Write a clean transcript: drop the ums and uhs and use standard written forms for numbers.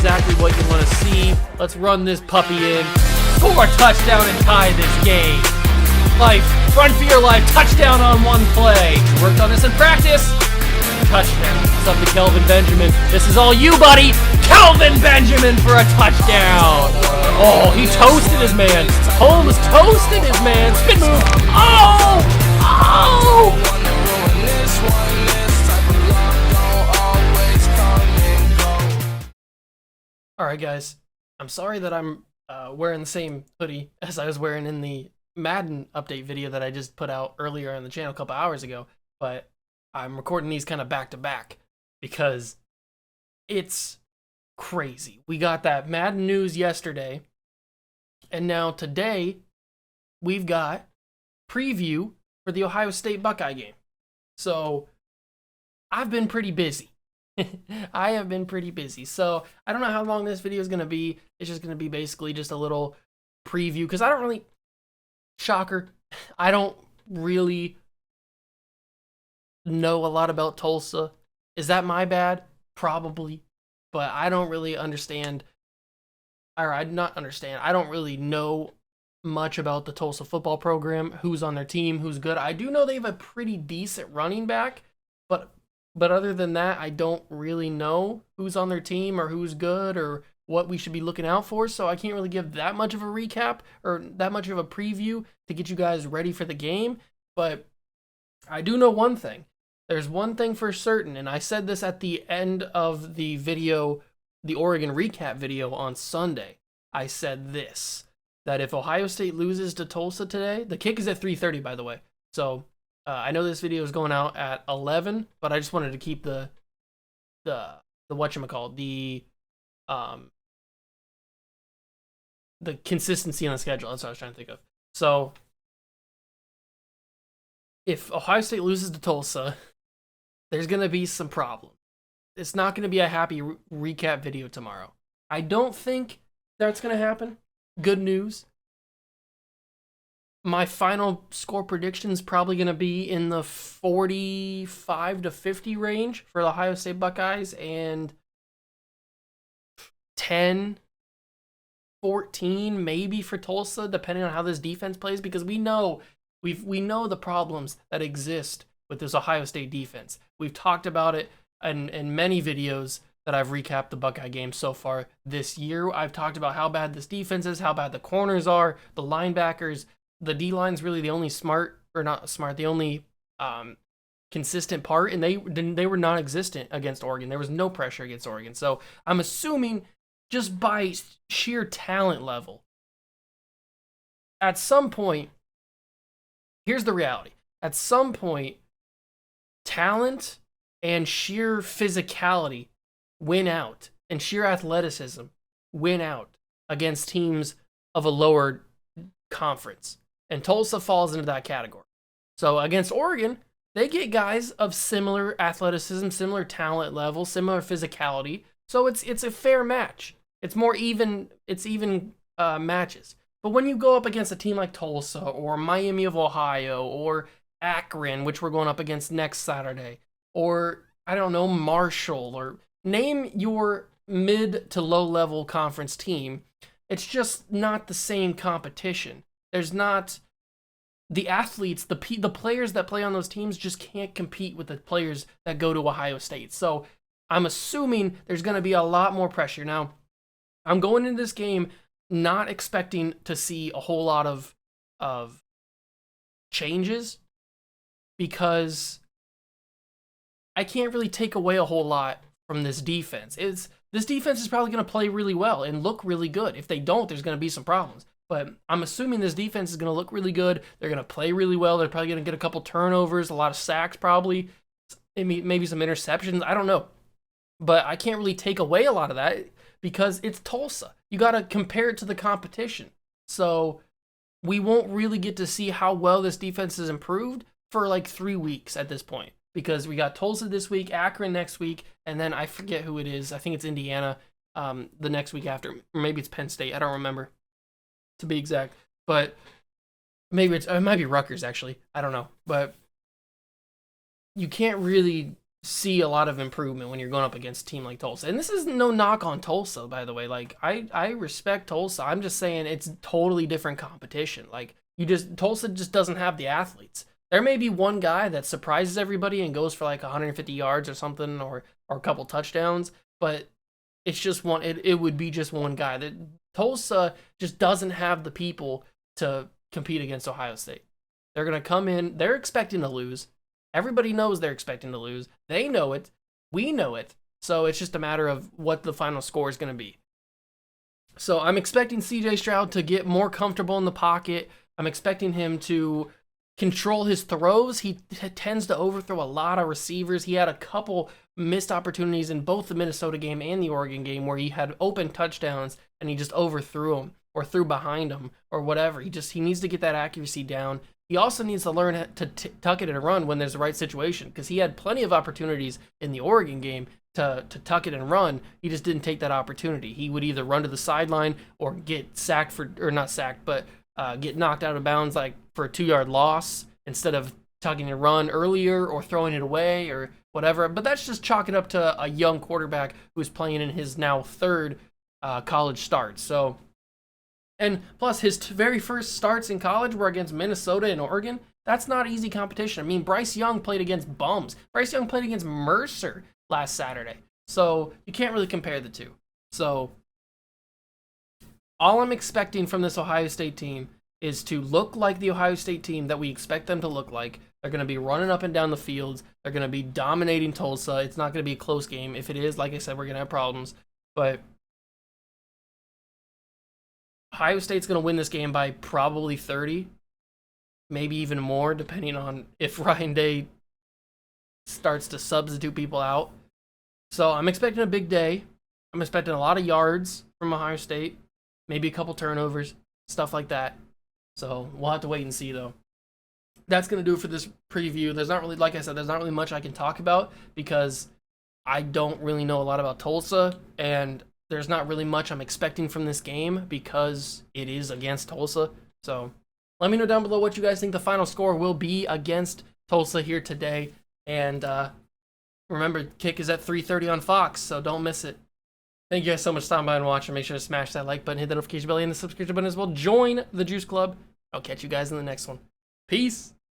exactly what you want to see. Let's run this puppy in. Score a touchdown and tie this game. Life, run for your life, touchdown on one play. Worked on this in practice. Touchdown. It's up to Kelvin Benjamin. This is all you, buddy. Kelvin Benjamin for a touchdown. Oh, he toasted his man. Holmes toasted his man. Spin move. Oh! Oh! Alright, guys. I'm sorry that I'm wearing the same hoodie as I was wearing in the Madden update video that I just put out earlier on the channel a couple hours ago, but I'm recording these kind of back to back because it's crazy. We got that Madden news yesterday, and now today we've got preview for the Ohio State Buckeye game. So I've been pretty busy. I have been pretty busy. So I don't know how long this video is going to be. It's just going to be basically just a little preview because I don't really, shocker, I don't really know a lot about Tulsa. Is that my bad? Probably. But I don't really understand, or I don't really know much about the Tulsa football program, who's on their team, who's good. I do know they have a pretty decent running back, but other than that, I don't really know who's on their team or who's good or what we should be looking out for, so I can't really give that much of a recap or that much of a preview to get you guys ready for the game. But I do know one thing. There's one thing for certain, and I said this at the end of the video, the Oregon recap video on Sunday. I said this, that if Ohio State loses to Tulsa today, the kick is at 3:30, by the way. So I know this video is going out at 11, but I just wanted to keep the whatchamacallit, the consistency on the schedule. That's what I was trying to think of. So if Ohio State loses to Tulsa, there's going to be some problems. It's not going to be a happy recap video tomorrow. I don't think that's going to happen. Good news. My final score prediction is probably going to be in the 45 to 50 range for the Ohio State Buckeyes and 10, 14 maybe for Tulsa, depending on how this defense plays, because we know the problems that exist with this Ohio State defense. We've talked about it in many videos that I've recapped the Buckeye game so far this year. I've talked about how bad this defense is, how bad the corners are, the linebackers. The D-line's really the only the only consistent part, and they were non-existent against Oregon. There was no pressure against Oregon. So I'm assuming just by sheer talent level, at some point, here's the reality. At some point, talent and sheer physicality win out, and sheer athleticism win out against teams of a lower conference. And Tulsa falls into that category. So against Oregon, they get guys of similar athleticism, similar talent level, similar physicality. So it's a fair match. It's more even. It's even matches. But when you go up against a team like Tulsa or Miami of Ohio or Akron, which we're going up against next Saturday, or I don't know, Marshall, or name your mid to low level conference team, it's just not the same competition. There's not the athletes, the players that play on those teams just can't compete with the players that go to Ohio State. So I'm assuming there's going to be a lot more pressure. Now, I'm going into this game not expecting to see a whole lot of changes because I can't really take away a whole lot from this defense. This defense is probably going to play really well and look really good. If they don't, there's going to be some problems. But I'm assuming this defense is going to look really good. They're going to play really well. They're probably going to get a couple turnovers, a lot of sacks probably, maybe some interceptions. I don't know. But I can't really take away a lot of that because it's Tulsa. You got to compare it to the competition. So we won't really get to see how well this defense has improved for like 3 weeks at this point. Because we got Tulsa this week, Akron next week, and then I forget who it is. I think it's Indiana the next week after. Or maybe it's Penn State. I don't remember, to be exact. But maybe it might be Rutgers, actually. I don't know. But you can't really see a lot of improvement when you're going up against a team like Tulsa. And this is no knock on Tulsa, by the way. Like, I respect Tulsa. I'm just saying it's totally different competition. Like, Tulsa just doesn't have the athletes. There may be one guy that surprises everybody and goes for like 150 yards or something, or a couple touchdowns, but it's just one. It would be just one guy. That Tulsa just doesn't have the people to compete against Ohio State. They're gonna come in. They're expecting to lose. Everybody knows they're expecting to lose. They know it. We know it. So it's just a matter of what the final score is going to be. So I'm expecting CJ Stroud to get more comfortable in the pocket. I'm expecting him to control his throws. He tends to overthrow a lot of receivers. He had a couple missed opportunities in both the Minnesota game and the Oregon game where he had open touchdowns and he just overthrew them or threw behind them or whatever. He needs to get that accuracy down. He also needs to learn to tuck it and run when there's the right situation, because he had plenty of opportunities in the Oregon game to tuck it and run. He just didn't take that opportunity. He would either run to the sideline or get sacked get knocked out of bounds like for a 2-yard loss instead of tucking and run earlier or throwing it away or whatever. But that's just chalk it up to a young quarterback who's playing in his now third college start. So. And plus, his very first starts in college were against Minnesota and Oregon. That's not easy competition. I mean, Bryce Young played against bums. Bryce Young played against Mercer last Saturday. So you can't really compare the two. So all I'm expecting from this Ohio State team is to look like the Ohio State team that we expect them to look like. They're going to be running up and down the fields. They're going to be dominating Tulsa. It's not going to be a close game. If it is, like I said, we're going to have problems. But Ohio State's going to win this game by probably 30, maybe even more, depending on if Ryan Day starts to substitute people out. So I'm expecting a big day. I'm expecting a lot of yards from Ohio State, maybe a couple turnovers, stuff like that. So we'll have to wait and see, though. That's going to do it for this preview. There's not really, like I said, there's not really much I can talk about because I don't really know a lot about Tulsa, and there's not really much I'm expecting from this game because it is against Tulsa. So let me know down below what you guys think the final score will be against Tulsa here today. And remember, kick is at 3:30 on Fox, so don't miss it. Thank you guys so much for stopping by and watching. Make sure to smash that like button, hit that notification bell, and the subscription button as well. Join the Juice Club. I'll catch you guys in the next one. Peace.